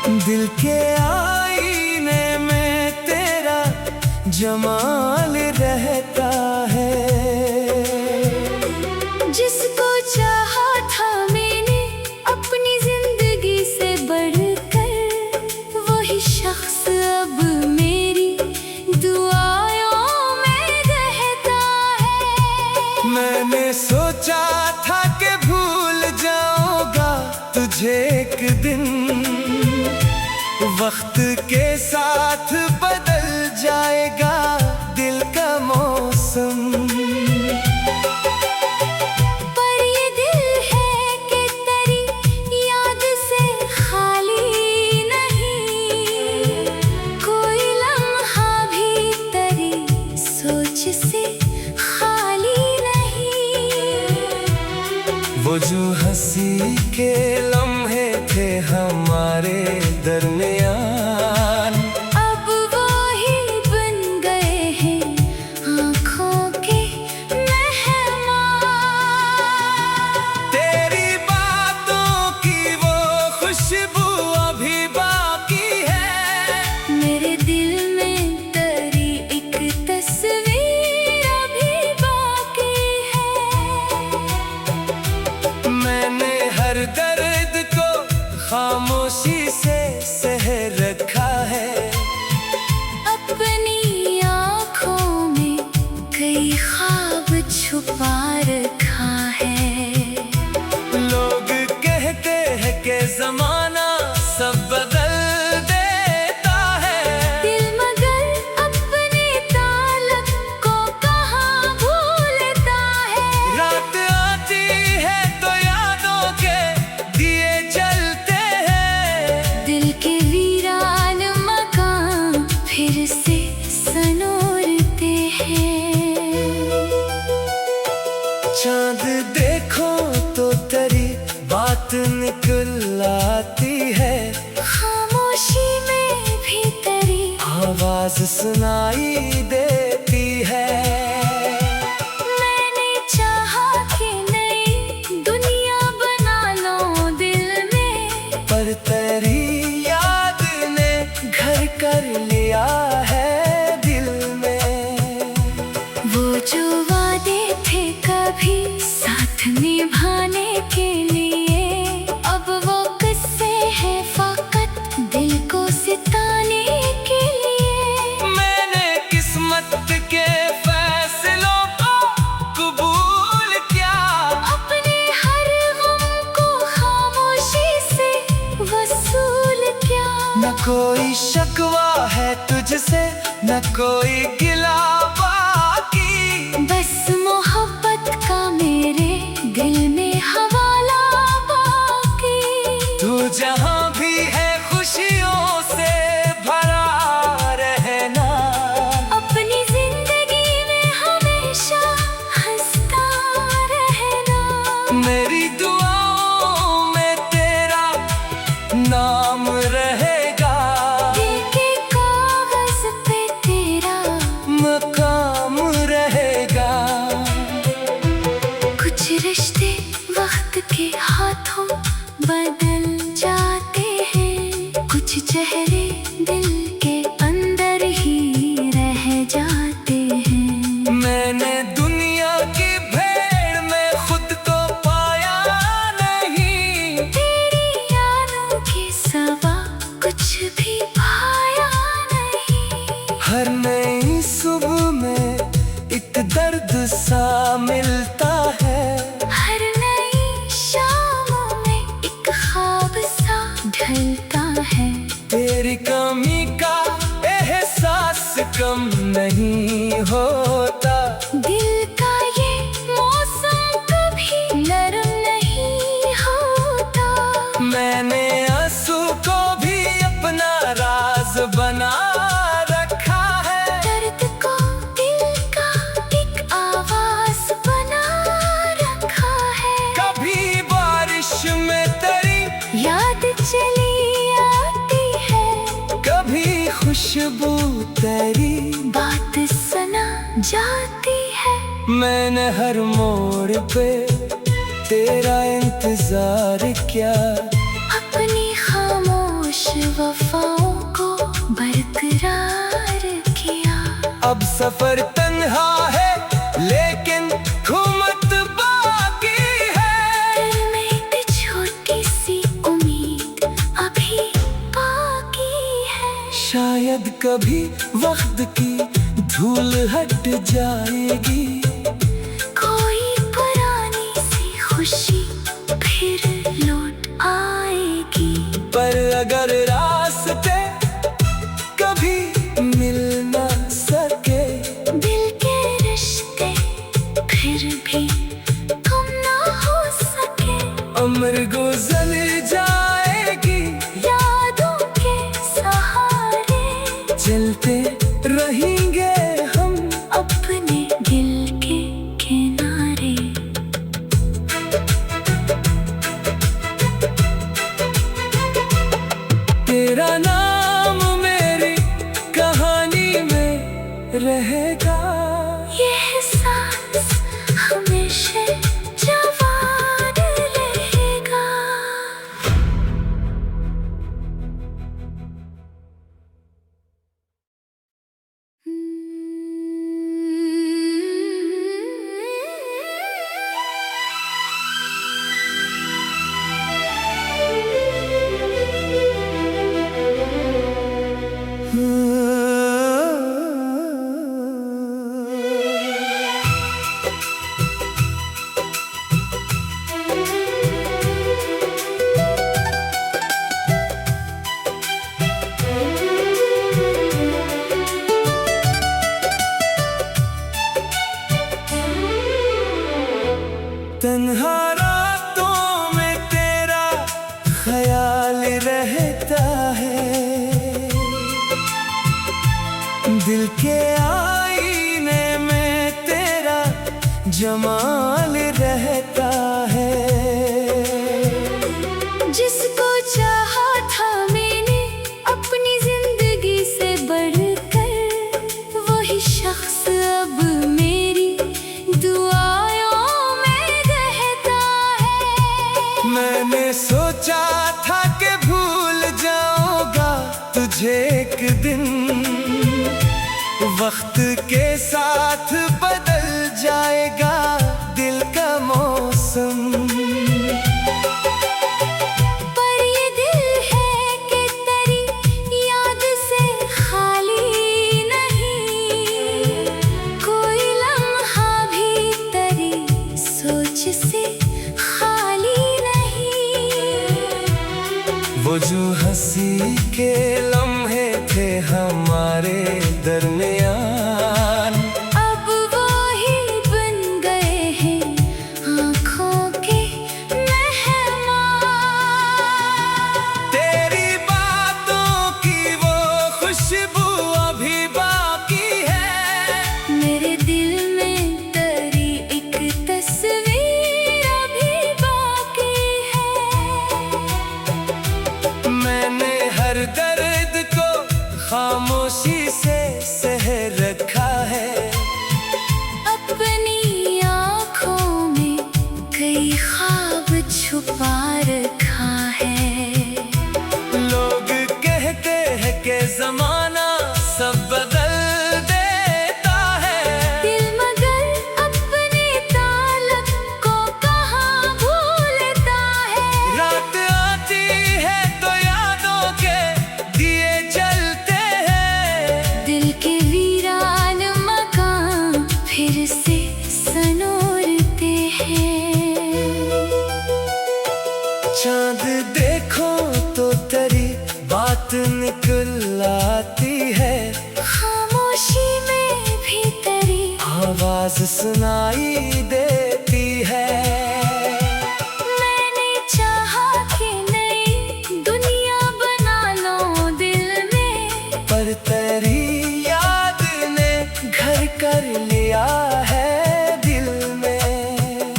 दिल के आईने में तेरा जमाल रहता है। जिसको चाहा था मैंने अपनी जिंदगी से बढ़कर, वही शख्स अब मेरी दुआओं में रहता है। मैंने सोचा था कि भूल जाऊंगा तुझे एक दिन, वक्त के साथ बदल जाएगा दिल का मौसम। पर ये दिल है कि तेरी याद से खाली नहीं, कोई लम्हा भी तेरी सोच से खाली नहीं। वो जो हंसी के लम्हे थे हमारे दरमियान, अब वो ही बन गए हैं आँखों के मेहमान। तेरी बातों की वो खुशबू अभी बाकी है। मेरे दिल में तेरी एक तस्वीर अभी बाकी है। मैंने हर दर्द को खामोशी से सह रखा है। अपनी आँखों में कई ख्वाब छुपा रखा है। लोग कहते हैं कि जमाना सब बदल देता है, दिल मगर अपने ताल्लुक को कहाँ भूलता है। रात आती है तो यादों के दिए जलते हैं। दिल के वीरान मकान फिर से सनोरते हैं। चांद देखो तो तेरी बात निकल आती है, खामोशी में भी तेरी आवाज सुनाई देती है। मैंने चाहा कि नई दुनिया बना लो दिल में, पर तेरी याद ने घर कर लिया है दिल में। वो जो वादे थे कभी साथ निभाने के लिए, अब वो किस्से हैं फकत दिल को सिताने के लिए। मैंने किस्मत के फैसलों को कबूल किया, अपने हर गम को खामोशी से वसूल किया। न कोई शकवा है तुझसे, न कोई गिला बाकी। बस मोहब्बत का मेरे दिल में हवाला बाकी। तू जहाँ भी है खुशियों से भरा रहना, अपनी जिंदगी में हमेशा हंसता रहना। मेरी दुआओं में तेरा नाम रहेगा, दिल के कागज पे तेरा मकाम रहेगा। कुछ रिश्ते वक्त के हाथों बदल जाते हैं, कुछ चेहरे दिल के अंदर ही रह जाते हैं। मैंने दुनिया की भीड़ में खुद को पाया नहीं, तेरी यादों के सिवा कुछ भी पाया नहीं। हर नई सुबह में एक दर्द सा मिलता है। हर नई शाम में एक ख्वाब सा ढलता है। तेरी कमी का एहसास कम नहीं होता, दिल का ये मौसम कभी नरम नहीं होता। मैंने आंसू को भी अपना राज बना रखा है। दर्द को दिल का एक आवाज बना रखा है। कभी बारिश में तेरी याद चली आती है, कभी खुशबू तेरी बात सुना जाती है। मैंने हर मोड़ पे तेरा इंतजार किया, अपनी खामोश वफाओं को बरकरार किया। अब सफर तन्हा है लेकिन खुमत बाकी है। दिल में एक छोटी सी उम्मीद अभी बाकी है। शायद कभी वक्त की धूल हट जाएगी। कोई पुरानी सी खुशी फिर लौट आएगी। पर अगर रास्ते कभी मिल न सके, दिल के रिश्ते फिर भी गुम ना हो सके। उम्र गुजर जाएगी यादों के सहारे चलते रहेंगे हम अपने दिल के किनारे। तेरा नाम मेरी कहानी में रहेगा। ये एहसास हमेशा जवान रहेगा। तन्हा रातों में तेरा ख्याल रहता है। दिल के आईने में तेरा जमाल रहता है। जिसको चाहा था मैंने अपनी जिंदगी से बढ़कर, वही शख्स अब मेरी दुआओं में रहता है। मैंने सोचा था कि भूल जाऊंगा तुझे एक दिन, वक्त के साथ बदल जाएगा दिल का मौसम। पर ये दिल है कि तेरी याद से खाली नहीं। कोई लम्हा भी तेरी सोच से खाली नहीं। वो जो हंसी के लम्हे थे हमारे दरमियान, अब वो ही बन गए हैं आँखों के मेहमान। तेरी बातों की वो खुशबू अभी बाकी है। मेरे दिल में तेरी एक तस्वीर अभी बाकी है। मैंने हर दर्द को खामोशी से सह रखा है। अपनी आँखों में कई ख्वाब छुपा रखा है। लोग कहते हैं कि जमाना सब बदल देता है, दिल मगर अपने ताल्लुक को कहाँ भूलता है। रात आती है तो यादों के दिए जलते हैं। दिल के वीरान मकान फिर से सनोरते हैं। चांद देखो तो तेरी बात निकल आती है। खामोशी में भी तेरी आवाज सुनाई देती है। मैंने चाहा कि नई दुनिया बना लो दिल में, पर तेरी याद ने घर कर लिया है दिल में।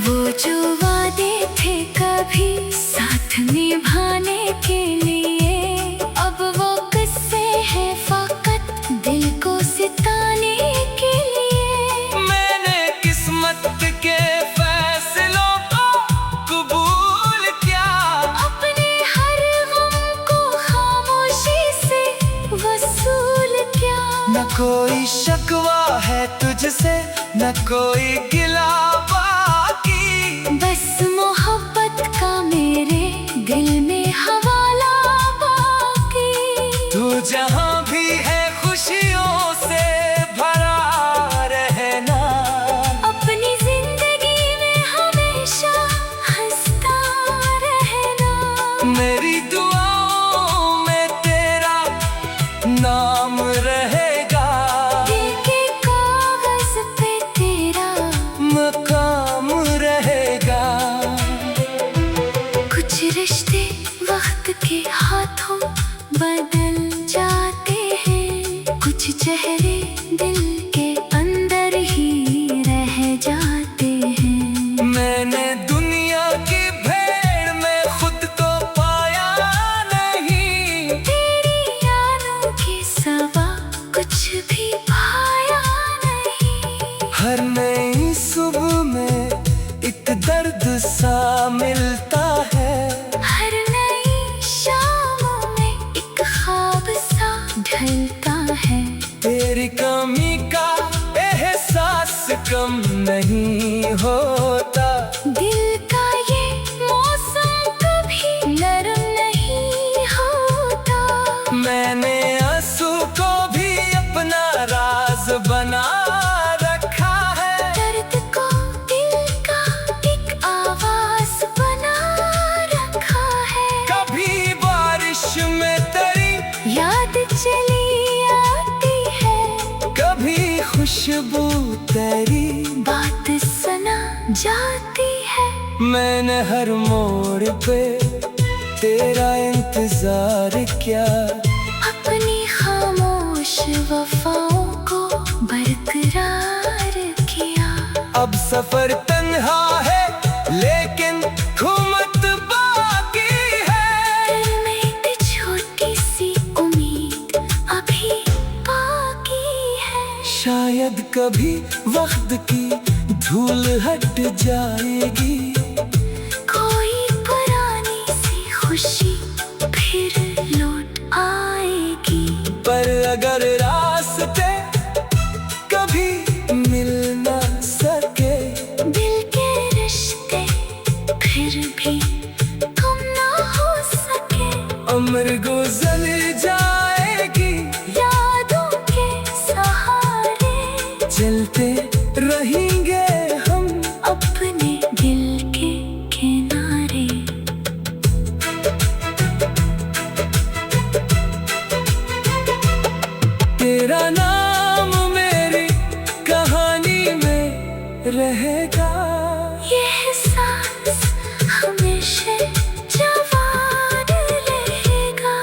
वो जो वादे थे कभी साथ निभाने के लिए, अब वो किस्से हैं फकत दिल को सिताने के लिए। मैंने किस्मत के कोई शिकवा है तुझसे, न कोई गिला बाकी। बस मोहब्बत का मेरे दिल में हवाला बाकी। तू जहाँ भी है खुशियों से भरा रहना, अपनी जिंदगी में हमेशा हंसता रहना। मेरी दुआओं में तेरा नाम रहेगा, दिल के कागज पे तेरा मकाम रहेगा। कुछ रिश्ते वक्त के हाथों बदल जाते हैं, कुछ चेहरे दिल के अंदर ही रह जाते हैं। मैंने दुनिया की भीड़ में खुद को पाया नहीं, तेरी यादों के सिवा कुछ भी पाया नहीं। हर नई सुबह में एक दर्द सा मिलता है, हर नई शाम में एक ख्वाब सा ढलता है। तेरी कमी का एहसास कम नहीं होता। दिल का ये मौसम कभी नरम नहीं होता। मैंने आंसू को भी अपना राज बना रखा है, दर्द को दिल का एक आवाज बना रखा है। कभी बारिश में तेरी याद चली आती है, कभी खुशबू तेरी बात सुना जाती है। मैंने हर मोड़ पे तेरा इंतजार किया, अपनी खामोश वफाओं को बरकरार किया। अब सफर तन्हा है लेकिन खुमत बाकी है। दिल में एक छोटी सी उम्मीद अभी बाकी है। शायद कभी वक्त की धूल हट जाएगी, कोई पुरानी सी खुशी फिर लौट आएगी। पर अगर रास्ते कभी मिल न सके, दिल के रिश्ते फिर भी गुम ना हो सके। उम्र गुजर जाएगी यादों के सहारे चलते रहेंगे हम अपने दिल के किनारे। तेरा नाम मेरी कहानी में रहेगा, ये एहसास हमेशा जवान रहेगा।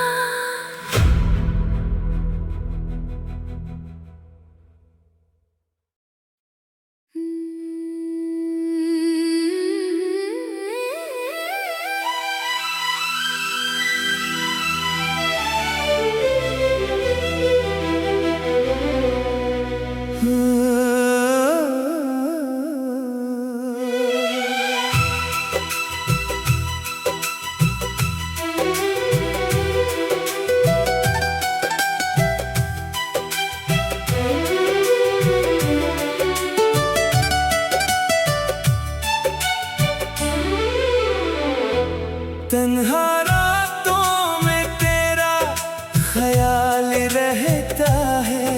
तन्हा रातों में तेरा ख्याल रहता है,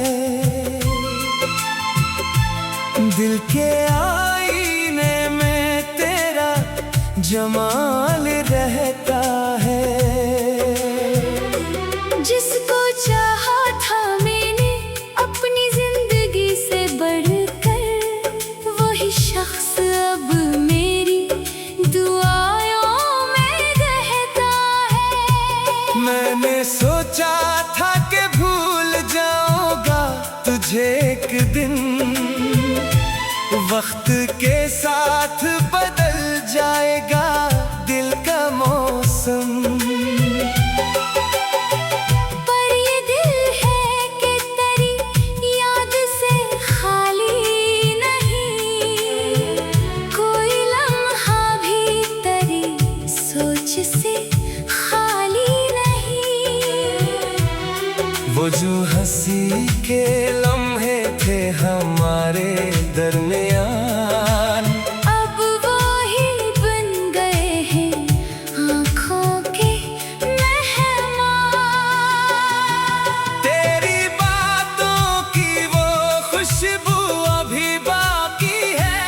दिल के आईने में तेरा जमाल रहता है। जिसको चाहा था मैंने अपनी जिंदगी से बढ़कर, वही शख्स अब मेरी दुआओं में रहता है। मैंने सोचा था कि भूल जाऊंगा तुझे एक दिन, वक्त के साथ बदल जाएगा दिल का मौसम। पर ये दिल है कि तेरी याद से खाली नहीं, कोई लम्हा भी तेरी सोच से खाली नहीं। वो जो हंसी के लम्हे थे हमारे दरमियान, अब वो ही बन गए हैं आँखों के मेहमान। तेरी बातों की वो खुशबू अभी बाकी है,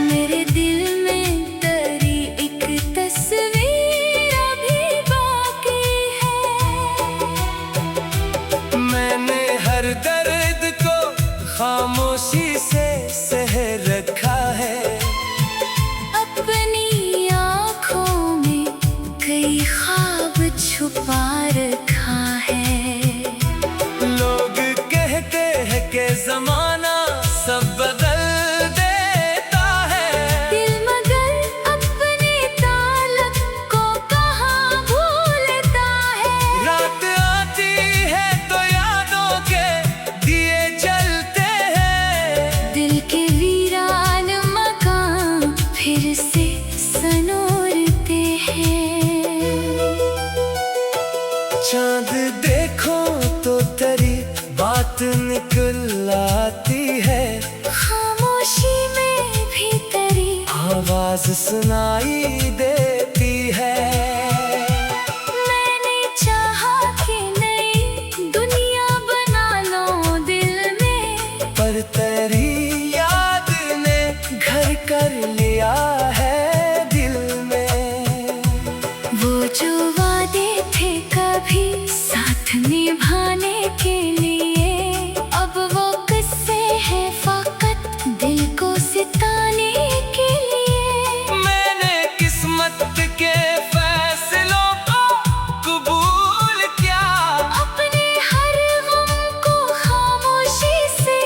मेरे दिल में तेरी एक तस्वीर अभी बाकी है। मैंने हर दर्द को खामोशी से सह रखा है, अपनी आँखों में कई ख्वाब छुपा रखा है। लोग कहते हैं कि जमाना सब बदल देता है, दिल मगर अपने ताल्लुक को कहाँ भूलता है। रात आती है तो यादों के दिए जलते हैं, दिल के वीरान मकान फिर से सनोरते हैं। चांद देखो तो तेरी बात निकल आती है, खामोशी में भी तेरी आवाज सुनाई देती है। मैंने चाहा कि नई दुनिया बना लो दिल में, पर तेरी याद ने घर कर लिया है दिल में। वो जो वादे थे कभी साथ निभाने के लिए, अब वो किस्से हैं फकत दिल को सिताने के लिए। मैंने किस्मत के फैसलों को कबूल किया, अपने हर गम को खामोशी से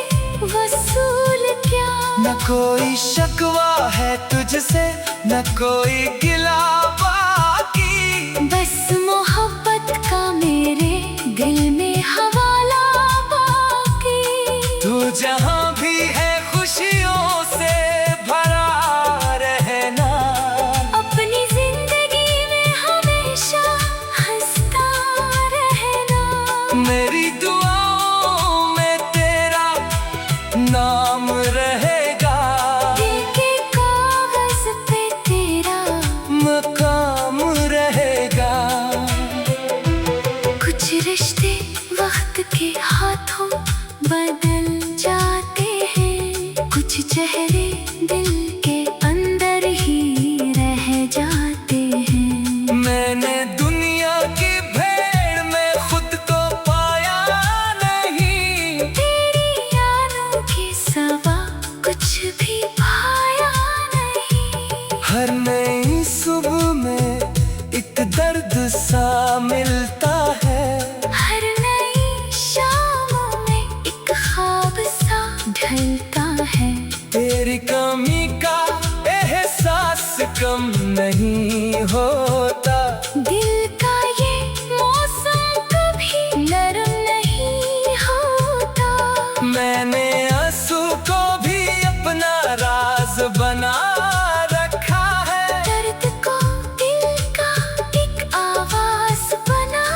वसूल किया। न कोई शकवा है तुझसे, न कोई गिला बाकी, बस मोहब्बत का मेरे दिल में हवाला बाकी। तू जहाँ भी है खुशियों से भरा रहना, अपनी जिंदगी में हमेशा हंसता रहना। मेरी दुआओं में तेरा नाम रहेगा, दिल के कागज पे तेरा मकाम रहेगा। कुछ रिश्ते वक्त के हाथों बदल जाते हैं, कुछ चेहरे दिल के अंदर ही रह जाते हैं। मैंने दुनिया की भीड़ में खुद को पाया नहीं, तेरी यादों के सिवा कुछ भी पाया नहीं। हर नई सुबह में एक दर्द सा मिलता है, हर नई शाम में एक ख्वाब सा ढलता है। तेरी कमी का एहसास कम नहीं होता, दिल का ये मौसम कभी नरम नहीं होता। मैंने आंसू को भी अपना राज बना रखा है, दर्द को दिल का एक आवाज बना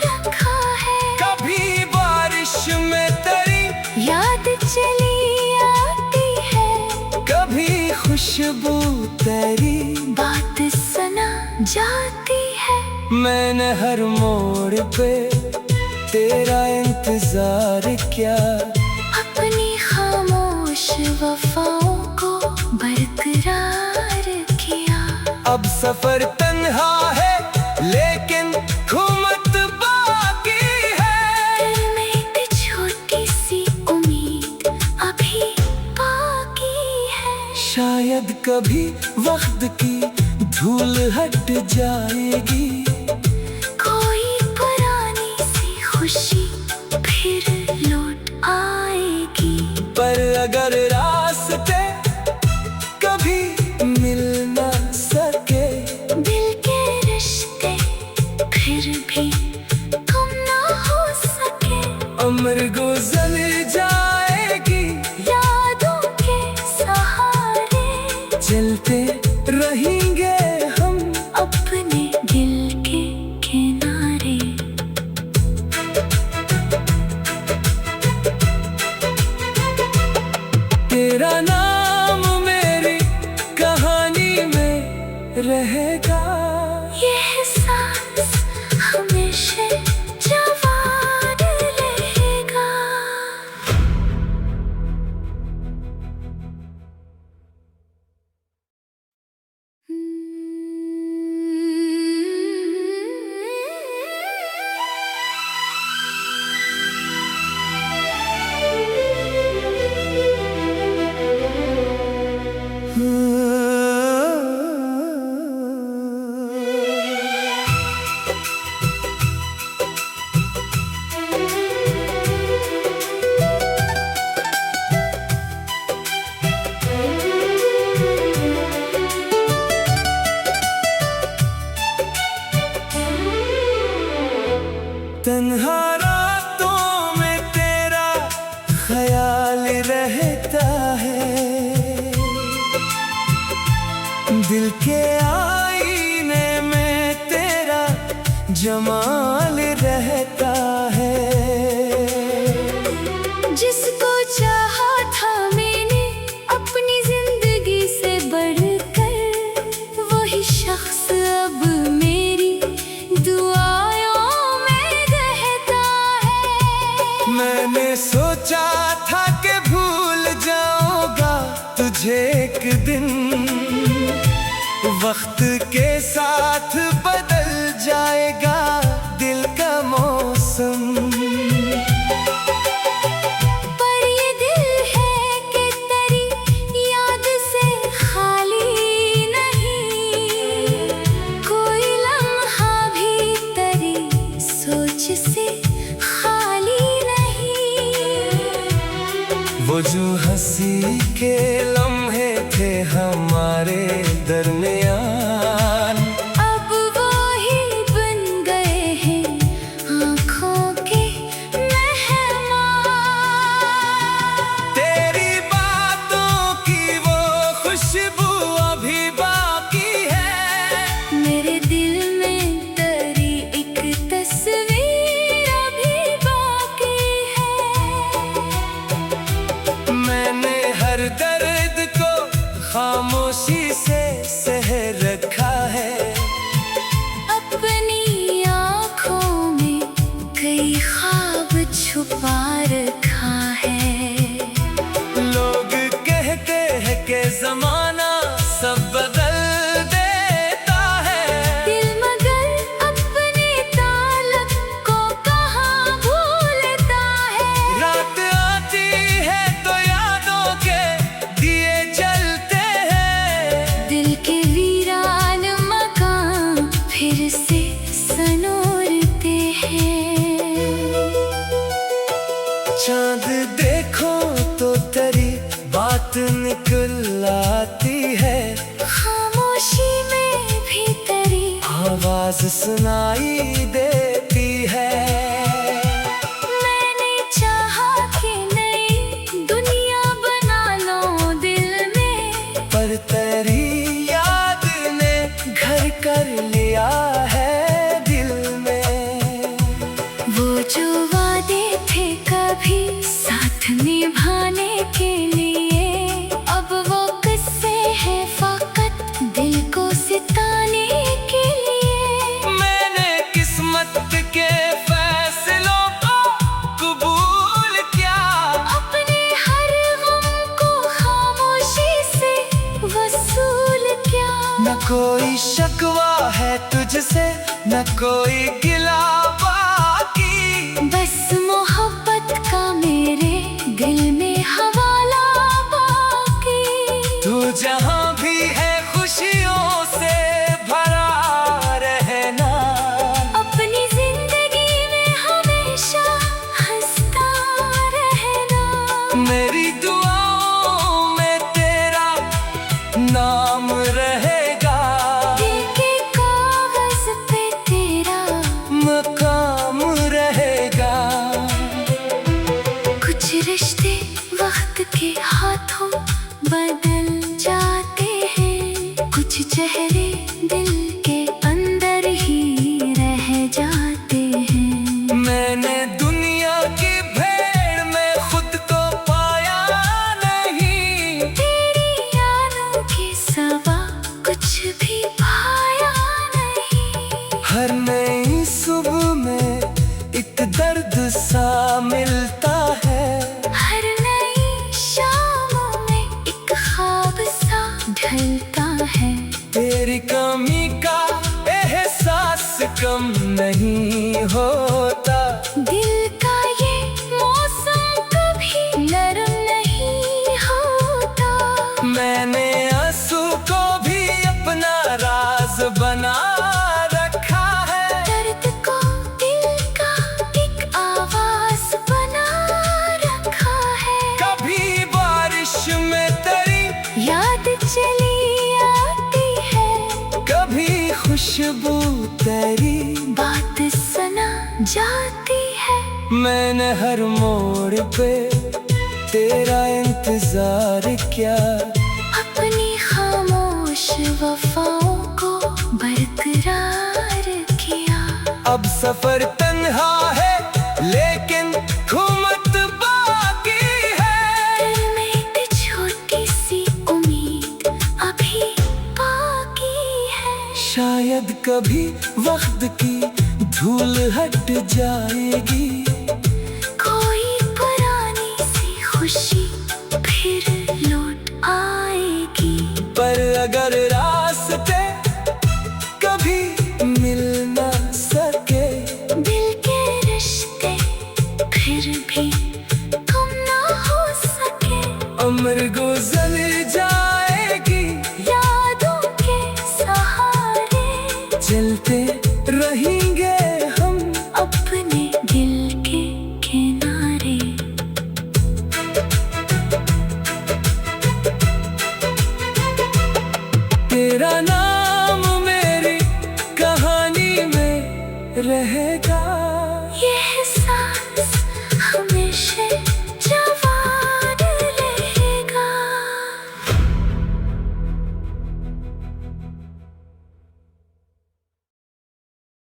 रखा है। कभी बारिश में तेरी याद चली आती है, कभी खुशबू तेरी, बात सुना जाती है। मैंने हर मोड़ पे तेरा इंतजार किया, अपनी खामोश वफाओं को बरकरार किया। अब सफर तन्हा है लेकिन खुमत बाकी है, दिल में एक छोटी सी उम्मीद अभी बाकी है। शायद कभी वक्त की धूल हट जाएगी, कोई पुरानी सी खुशी फिर लौट आएगी। पर अगर रास्ते कभी मिल न सके, दिल के रिश्ते फिर भी गुम ना हो सके। उम्र गुजर जाएगी यादों के सहारे, चलते रहेंगे हम अपने दिल के किनारे। तन्हा रातों में तेरा ख्याल रहता है, दिल के आईने में तेरा जमाल रहता है। जिसको चाहा था मैंने अपनी जिंदगी से बढ़कर, वही शख्स अब मेरी दुआओं में रहता है। मैंने सोचा था कि भूल जाऊंगा तुझे एक दिन, वक्त के साथ बदल जाएगा दिल का मौसम। पर ये दिल है कि तेरी याद से खाली नहीं, कोई लम्हा भी तेरी सोच से खाली नहीं। वो जो हंसी के लम्हे थे हमारे दरमियान, अब वो ही बन गए हैं आँखों के मेहमान। तेरी बातों की वो खुशबू अभी बाकी है, मेरे दिल में तेरी एक तस्वीर अभी बाकी है। मैंने हर दर्द को खामोशी से सह रखा है, अपनी आँखों में कई ख्वाब छुपा रखा है। लोग कहते हैं कि जमाना सब बदल देता है, दिल मगर अपने ताल्लुक को कहाँ भूलता है। रात आती है तो यादों के दिए जलते हैं, दिल के वीरान मकान फिर से सनोरते हैं। चांद देखो तो तेरी बात निकल आती है, खामोशी में भी तेरी आवाज सुनाई देती है। मैंने चाहा कि नई दुनिया बना लो दिल में, पर तेरी याद ने घर कर लिया है दिल में। वो जो वादे थे कभी साथ निभाने के लिए, अब वो किस्से हैं फकत दिल को सिताने के लिए। मैंने किस्मत के फैसलों को कबूल किया, अपने हर गम को खामोशी से वसूल किया। न कोई शकवा है तुझसे, न कोई गिला बाकी, बस मोहब्बत का मेरे दिल में हवाला बाकी। तू जहाँ भी है खुशियों से भरा रहना, अपनी जिंदगी में हमेशा हंसता रहना। मेरी दुआओं में तेरा नाम रहेगा, दिल के कागज पे तेरा मकाम रहेगा। कुछ रिश्ते वक्त के हाथों बदल जाते हैं, कुछ चेहरे दिल के अंदर ही रह जाते हैं। मैंने दुनिया की भीड़ में खुद को पाया नहीं, तेरी यादों के सिवा कुछ भी पाया नहीं। हर नई सुबह में एक दर्द सा मिलता है, हर नई शाम में एक ख्वाब सा ढलता है। तेरी कमी का एहसास कम नहीं होता, दिल का ये मौसम कभी नरम नहीं होता। मैंने आंसू को भी अपना राज बना रखा है, दर्द को दिल का एक आवाज बना रखा है। कभी बारिश में तेरी याद चली आती है, कभी खुशबू तेरी बात सुना जाती है। मैंने हर मोड़ पे तेरा इंतजार किया, अपनी खामोश वफाओं को बरकरार किया। अब सफर तन्हा है लेकिन खुमत बाकी है। दिल में एक छोटी सी उम्मीद अभी बाकी है। शायद कभी वक्त की धूल हट जाएगी, कोई पुरानी सी खुशी फिर लौट आएगी। पर अगर रास्ते कभी मिल न सके, दिल के रिश्ते फिर भी तुम ना हो सके। उम्र